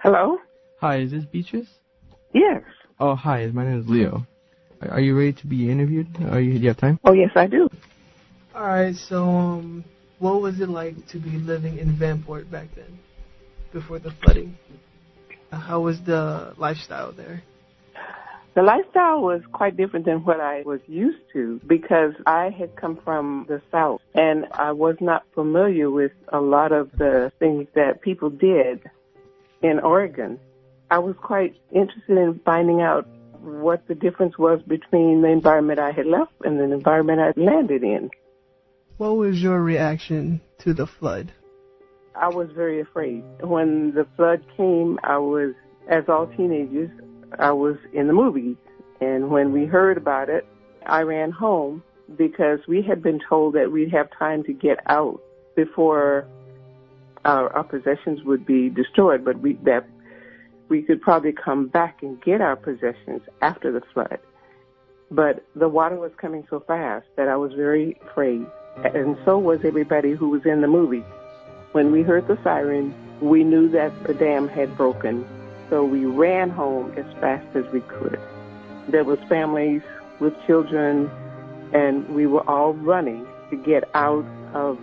Hello? Hi, is this Beatrice? Yes. Oh, hi, my name is Leo. Are you ready to be interviewed? Do you have time? Oh, yes, I do. Alright, so, what was it like to be living in Vanport back then, before the flooding? How was the lifestyle there? The lifestyle was quite different than what I was used to because I had come from the South and I was not familiar with a lot of the things that people did in Oregon. I was quite interested in finding out what the difference was between the environment I had left and the environment I landed in. What was your reaction to the flood? I was very afraid. When the flood came, as all teenagers, I was in the movies. And when we heard about it, I ran home because we had been told that we'd have time to get out before our possessions would be destroyed, but that we could probably come back and get our possessions after the flood. But the water was coming so fast that I was very afraid. And so was everybody who was in the movie. When we heard the siren, we knew that the dam had broken. So we ran home as fast as we could. There was families with children, and we were all running to get out of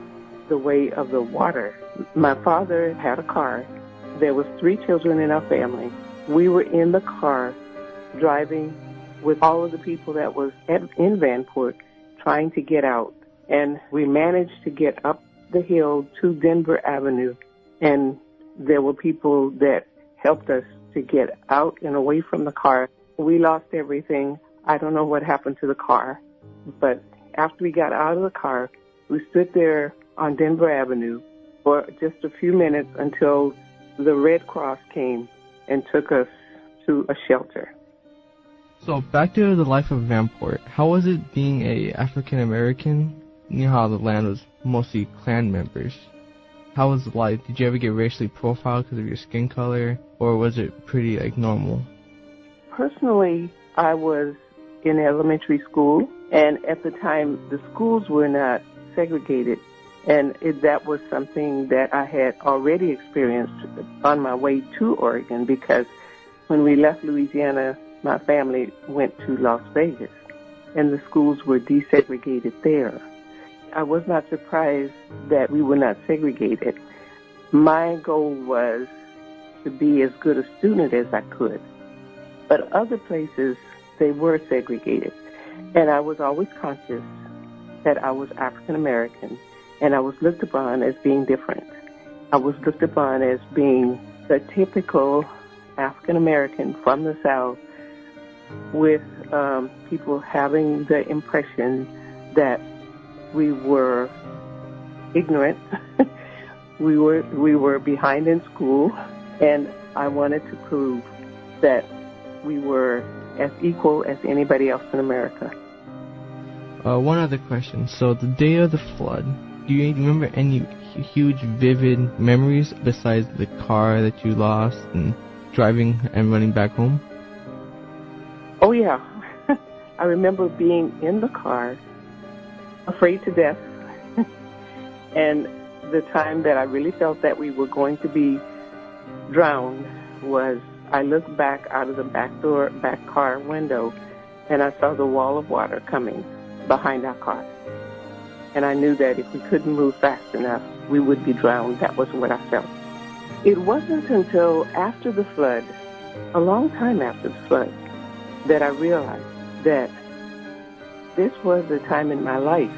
the way of the water. My father had a car. There was 3 children in our family. We were in the car driving with all of the people that was in Vanport trying to get out. And we managed to get up the hill to Denver Avenue, and there were people that helped us to get out and away from the car. We lost everything. I don't know what happened to the car, but after we got out of the car, we stood there on Denver Avenue for just a few minutes until the Red Cross came and took us to a shelter. So, back to the life of Vanport. How was it being a African American? You know how the land was mostly Klan members. How was life? Did you ever get racially profiled because of your skin color, or was it pretty normal? Personally, I was in elementary school, and at the time, the schools were not segregated, and that was something that I had already experienced on my way to Oregon, because when we left Louisiana, my family went to Las Vegas, and the schools were desegregated there. I was not surprised that we were not segregated. My goal was to be as good a student as I could. But other places, they were segregated. And I was always conscious that I was African American, and I was looked upon as being different. I was looked upon as being the typical African American from the South, with people having the impression that we were ignorant, we were behind in school, and I wanted to prove that we were as equal as anybody else in America. One other question. So, the day of the flood, do you remember any huge, vivid memories besides the car that you lost and driving and running back home? Oh, yeah. I remember being in the car, afraid to death, and the time that I really felt that we were going to be drowned was I looked back out of the back car window, and I saw the wall of water coming behind our car. And I knew that if we couldn't move fast enough, we would be drowned. That was what I felt. It wasn't until after the flood, a long time after the flood, that I realized that this was a time in my life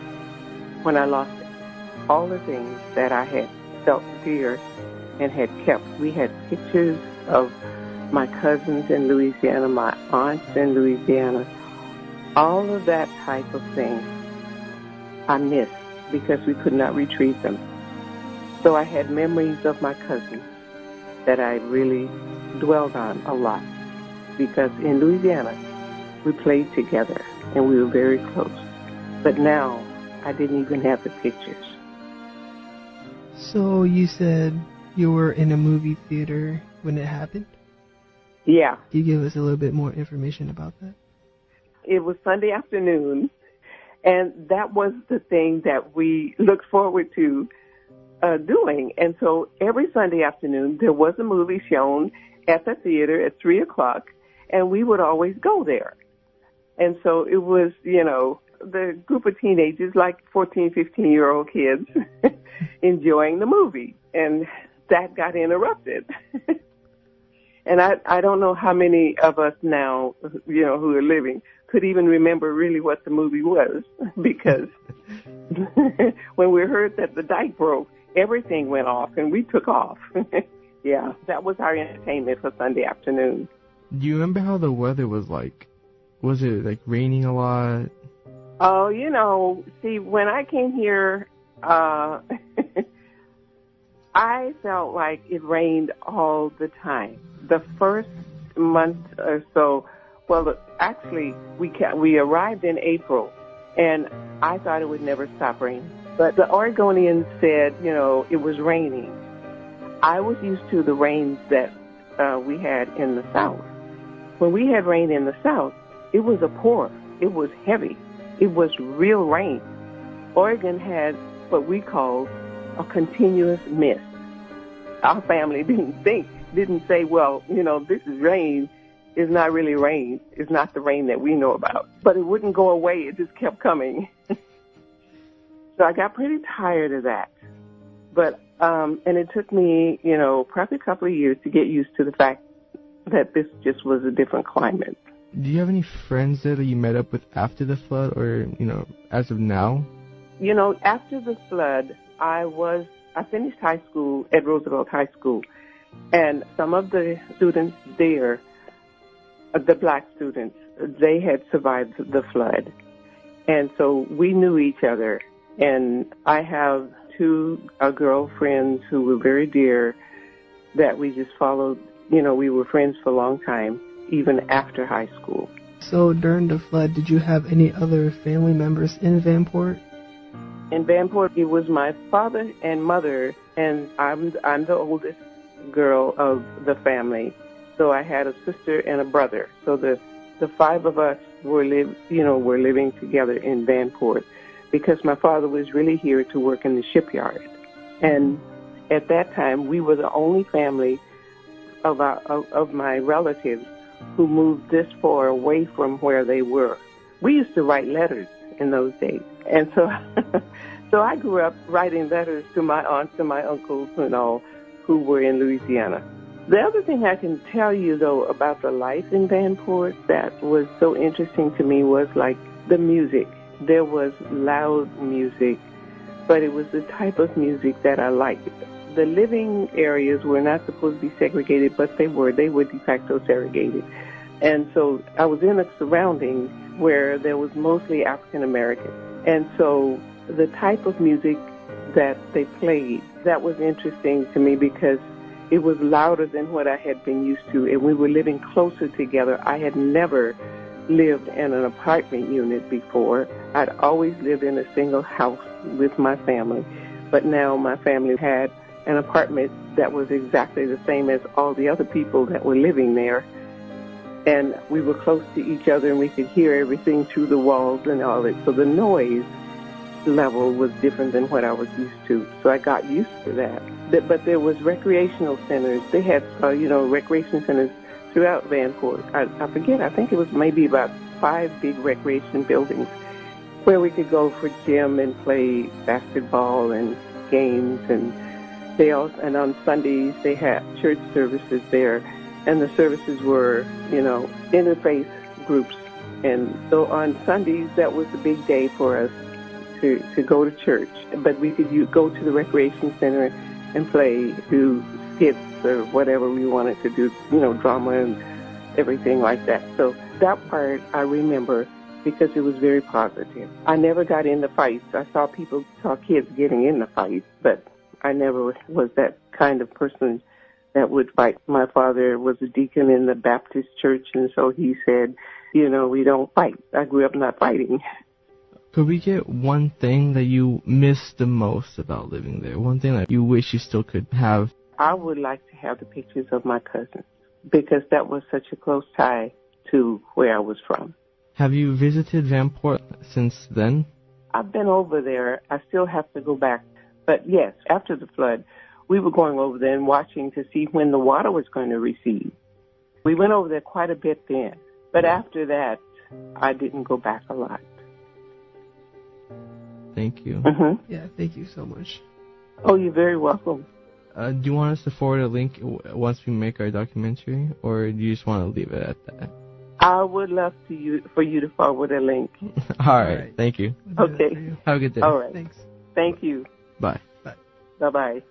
when I lost all the things that I had felt dear and had kept. We had pictures of my cousins in Louisiana, my aunts in Louisiana, all of that type of thing I missed because we could not retrieve them. So I had memories of my cousins that I really dwelled on a lot, because in Louisiana we played together and we were very close. But now I didn't even have the pictures. So, you said you were in a movie theater when it happened? Yeah. Can you give us a little bit more information about that? It was Sunday afternoon, and that was the thing that we looked forward to doing. And so every Sunday afternoon, there was a movie shown, at the theater at 3 o'clock, and we would always go there. And so it was, the group of teenagers, like 14, 15-year-old kids, enjoying the movie. And that got interrupted. And I don't know how many of us now, who are living, could even remember really what the movie was, because when we heard that the dike broke, everything went off, and we took off. Yeah, that was our entertainment for Sunday afternoon. Do you remember how the weather was like? Was it like raining a lot? Oh, see, when I came here, I felt like it rained all the time. The first month or so, actually, we arrived in April, and I thought it would never stop raining. But the Oregonians said, it was raining. I was used to the rains that we had in the South. When we had rain in the South, it was a pour. It was heavy. It was real rain. Oregon had what we called a continuous mist. Our family didn't say, well, this is rain. It's not really rain. It's not the rain that we know about. But it wouldn't go away. It just kept coming. So I got pretty tired of that. But, and it took me, probably a couple of years to get used to the fact that this just was a different climate. Do you have any friends there that you met up with after the flood, or, as of now? After the flood, I finished high school at Roosevelt High School, and some of the students there, the black students, they had survived the flood. And so we knew each other, and I have two girlfriends who were very dear that we just followed. We were friends for a long time, even after high school. So during the flood, did you have any other family members in Vanport? In Vanport, it was my father and mother, and I'm the oldest girl of the family. So I had a sister and a brother. So the five of us were living together in Vanport, because my father was really here to work in the shipyard. And at that time, we were the only family of my relatives who moved this far away from where they were. We used to write letters in those days. And so so I grew up writing letters to my aunts and my uncles and all who were in Louisiana. The other thing I can tell you, though, about the life in Vanport that was so interesting to me was like the music. There was loud music, but it was the type of music that I liked. The living areas were not supposed to be segregated, but they were. They were de facto segregated. And so I was in a surrounding where there was mostly African American. And so the type of music that they played, that was interesting to me because it was louder than what I had been used to, and we were living closer together. I had never lived in an apartment unit before. I'd always lived in a single house with my family, but now my family had an apartment that was exactly the same as all the other people that were living there. And we were close to each other, and we could hear everything through the walls and all that. So the noise level was different than what I was used to. So I got used to that. But there was recreational centers. They had, recreation centers throughout Vanport. I forget, I think it was maybe about 5 big recreation buildings where we could go for gym and play basketball and games. And on Sundays they had church services there, and the services were, interfaith groups. And so on Sundays, that was a big day for us to go to church. But we could go to the recreation center and do skits or whatever we wanted to do, drama and everything like that. So that part I remember because it was very positive. I never got into fights. I saw kids getting into fights, but I never was that kind of person that would fight. My father was a deacon in the Baptist church, and so he said, we don't fight. I grew up not fighting. Could we get one thing that you miss the most about living there? One thing that you wish you still could have? I would like to have the pictures of my cousins because that was such a close tie to where I was from. Have you visited Vanport since then? I've been over there. I still have to go back. But yes, after the flood, we were going over there and watching to see when the water was going to recede. We went over there quite a bit then. But after that, I didn't go back a lot. Thank you. Mm-hmm. Yeah, thank you so much. Oh, you're very welcome. Do you want us to forward a link once we make our documentary, or do you just want to leave it at that? I would love for you to forward a link. All right. Thank you. We'll do that Okay. for you. Have a good day. All right. Thanks. Thank you. Bye. Bye-bye.